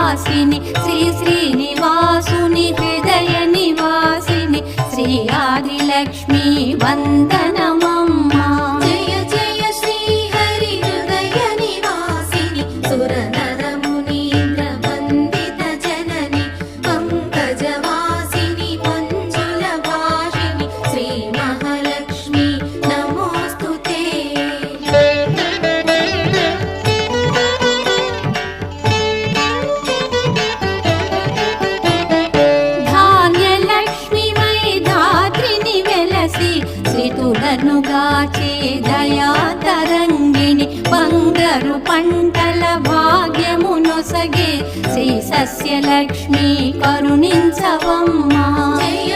వాసిని శ్రీ శ్రీనివాసుని హృదయ నివాసిని శ్రీ ఆదిలక్ష్మి వందనమమ్మా. జయ జయ శ్రీ హరి హృదయ నివాసిని సురనర మునీంద్ర వందిత జనని పంకజవాసిని మంజుల భాషిని శ్రీ మహాలక్ష్మి నమోస్తుతే. ధాన్యలక్ష్మిమై ధాత్రిని వెలసి శ్రీతులను గాచే దయా తరంగిణి బంగారు పంటల భాగ్యమునొసగే శ్రీ సస్యలక్ష్మి కరుణించవమ్మా. జయ